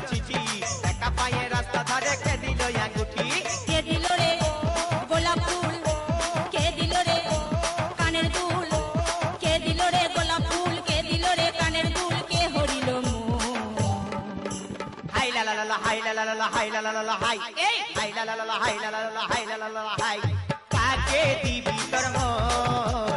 চিঠি একা পায়ে রাস্তা ধারে কে দিল আঙ্গুঠি কে দিল রে গোলাপ ফুল কে দিল রে কানের দুল কে দিল রে গোলাপ ফুল কে দিল রে কানের দুল কে হরিল হাই লা লা লা হাই লা লা লা হাই লা লা লা হাই এই হাই লা লা লা হাই লা লা লা হাই লা লা লা হাই কাকে দিবি তোর মন